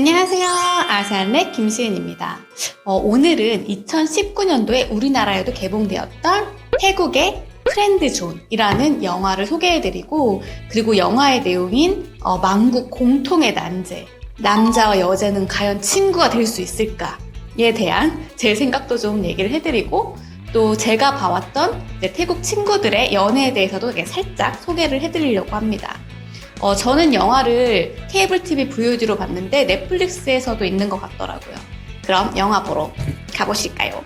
안녕하세요. 아시안넷 김시은입니다. 오늘은 2019년도에 우리나라에도 개봉되었던 태국의 프렌드존이라는 영화를 소개해드리고, 그리고 영화의 내용인 만국 공통의 난제, 남자와 여자는 과연 친구가 될 수 있을까에 대한 제 생각도 좀 얘기를 해드리고, 또 제가 봐왔던 태국 친구들의 연애에 대해서도 살짝 소개를 해드리려고 합니다. 저는 영화를 케이블 TV VOD로 봤는데 넷플릭스에서도 있는 것 같더라고요. 그럼 영화 보러 가보실까요?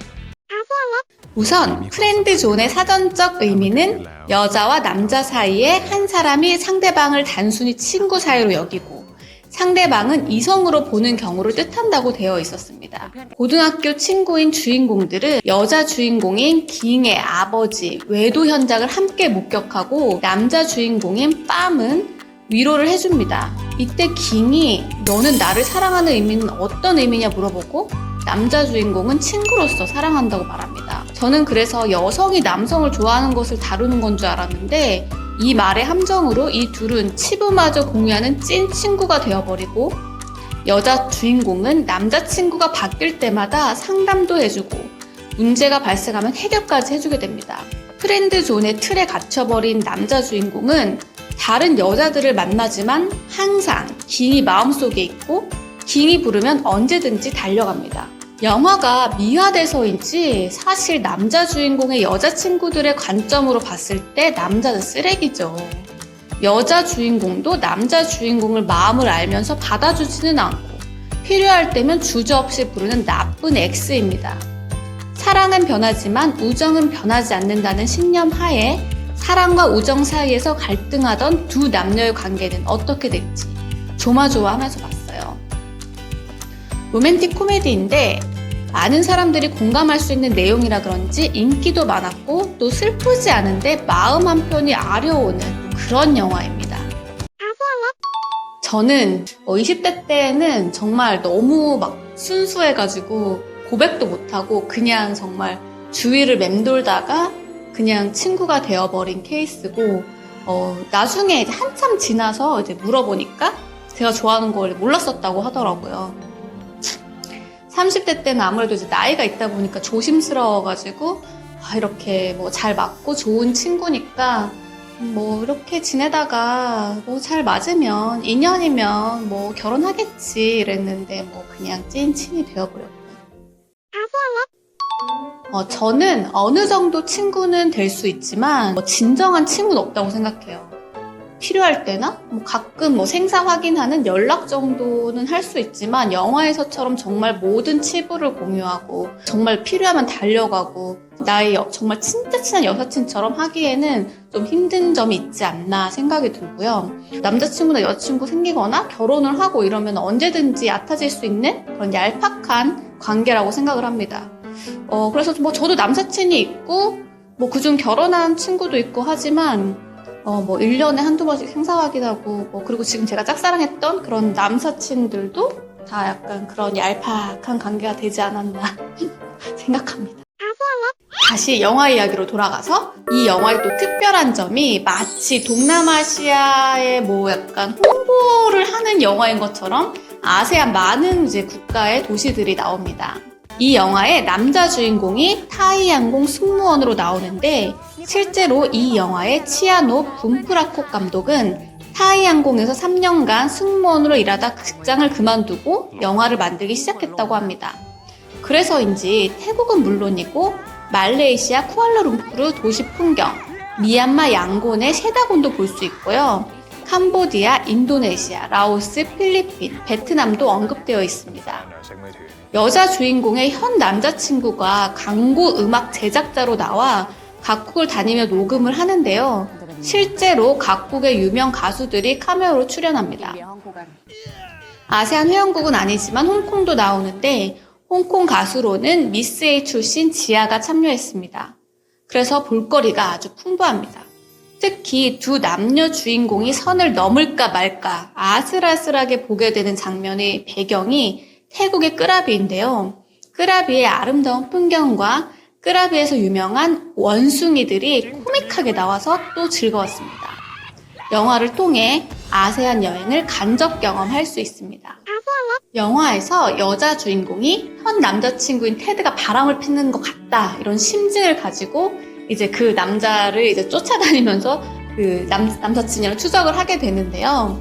우선 프렌드존의 사전적 의미는 여자와 남자 사이에 한 사람이 상대방을 단순히 친구 사이로 여기고 상대방은 이성으로 보는 경우를 뜻한다고 되어 있었습니다. 고등학교 친구인 주인공들은 여자 주인공인 깅의 아버지 외도 현장을 함께 목격하고, 남자 주인공인 빰은 위로를 해줍니다. 이때 깅이 너는 나를 사랑하는 의미는 어떤 의미냐 물어보고, 남자 주인공은 친구로서 사랑한다고 말합니다. 저는 그래서 여성이 남성을 좋아하는 것을 다루는 건 줄 알았는데, 이 말의 함정으로 이 둘은 치부마저 공유하는 찐 친구가 되어버리고, 여자 주인공은 남자친구가 바뀔 때마다 상담도 해주고 문제가 발생하면 해결까지 해주게 됩니다. 프렌드존의 틀에 갇혀버린 남자 주인공은 다른 여자들을 만나지만 항상 깅이 마음속에 있고, 깅이 부르면 언제든지 달려갑니다. 영화가 미화돼서인지 사실 남자 주인공의 여자친구들의 관점으로 봤을 때 남자는 쓰레기죠. 여자 주인공도 남자 주인공을 마음을 알면서 받아주지는 않고 필요할 때면 주저없이 부르는 나쁜 X입니다. 사랑은 변하지만 우정은 변하지 않는다는 신념 하에 사랑과 우정 사이에서 갈등하던 두 남녀의 관계는 어떻게 될지 조마조마하면서 봤어요. 로맨틱 코미디인데 많은 사람들이 공감할 수 있는 내용이라 그런지 인기도 많았고, 또 슬프지 않은데 마음 한편이 아려오는 그런 영화입니다. 저는 20대 때는 정말 너무 막 순수해가지고 고백도 못하고 그냥 정말 주위를 맴돌다가 그냥 친구가 되어버린 케이스고, 나중에 이제 한참 지나서 이제 물어보니까 제가 좋아하는 걸 몰랐었다고 하더라고요. 30대 때는 아무래도 이제 나이가 있다 보니까 조심스러워가지고, 이렇게 뭐 잘 맞고 좋은 친구니까 뭐 이렇게 지내다가 뭐 잘 맞으면 인연이면 뭐 결혼하겠지 이랬는데, 뭐 그냥 찐친이 되어버렸고. 저는 어느 정도 친구는 될 수 있지만 진정한 친구는 없다고 생각해요. 필요할 때나 가끔 생사 확인하는 연락 정도는 할 수 있지만, 영화에서처럼 정말 모든 치부를 공유하고 정말 필요하면 달려가고 나의 정말 진짜 친한 여사친처럼 하기에는 좀 힘든 점이 있지 않나 생각이 들고요. 남자친구나 여자친구 생기거나 결혼을 하고 이러면 언제든지 얕아질 수 있는 그런 얄팍한 관계라고 생각을 합니다. 그래서 저도 남사친이 있고 그중 결혼한 친구도 있고 하지만 1년에 한두 번씩 생사 확인하고 그리고 지금 제가 짝사랑했던 그런 남사친들도 다 약간 그런 얄팍한 관계가 되지 않았나 생각합니다. 다시 영화 이야기로 돌아가서, 이 영화의 또 특별한 점이 마치 동남아시아의 약간 홍보를 하는 영화인 것처럼 아세안 많은 이제 국가의 도시들이 나옵니다. 이 영화의 남자 주인공이 타이항공 승무원으로 나오는데, 실제로 이 영화의 치아노 분프라콕 감독은 타이항공에서 3년간 승무원으로 일하다 직장을 그만두고 영화를 만들기 시작했다고 합니다. 그래서인지 태국은 물론이고 말레이시아 쿠알라룸푸르 도시 풍경, 미얀마 양곤의 세다곤도 볼 수 있고요. 캄보디아, 인도네시아, 라오스, 필리핀, 베트남도 언급되어 있습니다. 여자 주인공의 현 남자친구가 광고 음악 제작자로 나와 각국을 다니며 녹음을 하는데요. 실제로 각국의 유명 가수들이 카메오로 출연합니다. 아세안 회원국은 아니지만 홍콩도 나오는데, 홍콩 가수로는 미스 A 출신 지아가 참여했습니다. 그래서 볼거리가 아주 풍부합니다. 특히 두 남녀 주인공이 선을 넘을까 말까 아슬아슬하게 보게 되는 장면의 배경이 태국의 끄라비인데요. 끄라비의 아름다운 풍경과 끄라비에서 유명한 원숭이들이 코믹하게 나와서 또 즐거웠습니다. 영화를 통해 아세안 여행을 간접 경험할 수 있습니다. 영화에서 여자 주인공이 현 남자친구인 테드가 바람을 피는 것 같다 이런 심증을 가지고 이제 그 남자를 이제 쫓아다니면서 그 남사친이랑 추적을 하게 되는데요.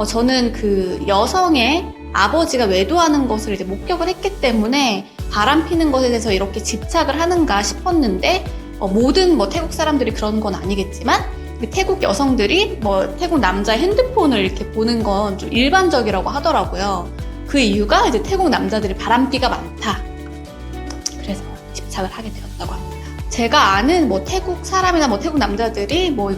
저는 그 여성의 아버지가 외도하는 것을 이제 목격을 했기 때문에 바람 피는 것에 대해서 이렇게 집착을 하는가 싶었는데 모든 태국 사람들이 그런 건 아니겠지만 태국 여성들이 태국 남자의 핸드폰을 이렇게 보는 건 좀 일반적이라고 하더라고요. 그 이유가 이제 태국 남자들이 바람기가 많다. 그래서 집착을 하게 되었다고 합니다. 제가 아는 태국 사람이나 태국 남자들이 이거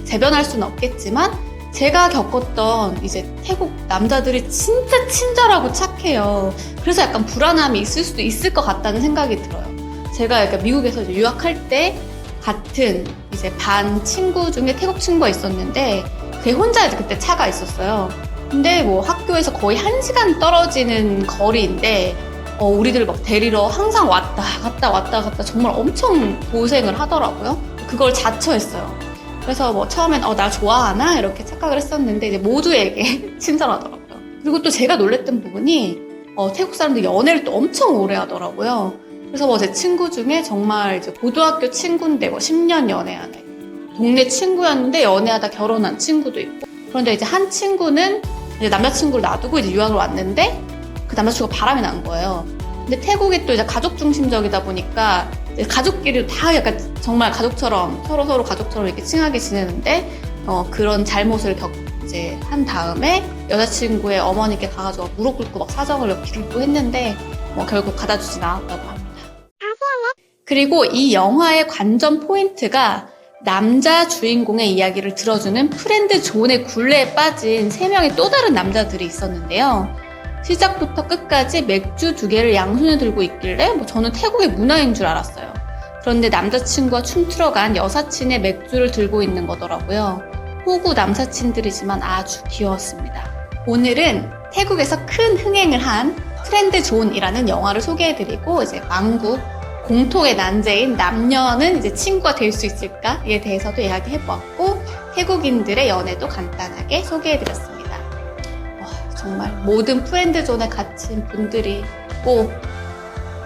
대변할 수는 없겠지만 제가 겪었던 이제 태국 남자들이 진짜 친절하고 착해요. 그래서 약간 불안함이 있을 수도 있을 것 같다는 생각이 들어요. 제가 약간 미국에서 이제 유학할 때 같은 이제 반 친구 중에 태국 친구가 있었는데 걔 혼자 이제 그때 차가 있었어요. 근데 학교에서 거의 1시간 떨어지는 거리인데 우리들 막 데리러 항상 왔다 갔다 정말 엄청 고생을 하더라고요. 그걸 자처했어요. 그래서 처음엔 나 좋아하나 이렇게 착각을 했었는데 이제 모두에게 친절하더라고요. 그리고 또 제가 놀랬던 부분이 태국 사람들 연애를 또 엄청 오래 하더라고요. 그래서 제 친구 중에 정말 이제 고등학교 친구인데 10년 연애한 애, 동네 친구였는데 연애하다 결혼한 친구도 있고. 그런데 이제 한 친구는 이제 남자친구를 놔두고 이제 유학을 왔는데 그 남자친구가 바람이 난 거예요. 근데 태국이 또 이제 가족 중심적이다 보니까 가족끼리 다 약간 정말 가족처럼 서로 가족처럼 이렇게 친하게 지내는데 그런 잘못을 이제 한 다음에 여자친구의 어머니께 가가지고 무릎 꿇고 막 사정을 빌고 했는데 결국 받아주진 않았다고 합니다. 그리고 이 영화의 관전 포인트가 남자 주인공의 이야기를 들어주는 프렌드 존의 굴레에 빠진 3명의 또 다른 남자들이 있었는데요. 시작부터 끝까지 맥주 2개를 양손에 들고 있길래 저는 태국의 문화인 줄 알았어요. 그런데 남자친구와 춤추러 간 여사친의 맥주를 들고 있는 거더라고요. 호구 남사친들이지만 아주 귀여웠습니다. 오늘은 태국에서 큰 흥행을 한 프렌드 존이라는 영화를 소개해드리고 이제 만국 공통의 난제인 남녀는 이제 친구가 될 수 있을까에 대해서도 이야기해보았고 태국인들의 연애도 간단하게 소개해드렸습니다. 정말 모든 프렌드존에 갇힌 분들이 꼭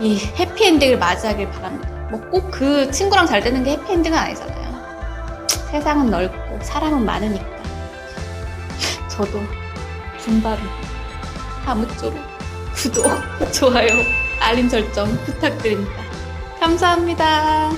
이 해피엔딩을 맞이하길 바랍니다. 꼭 그 친구랑 잘 되는 게 해피엔딩은 아니잖아요. 세상은 넓고 사람은 많으니까. 저도 준바로 아무쪼록 구독, 좋아요, 알림 설정 부탁드립니다. 감사합니다.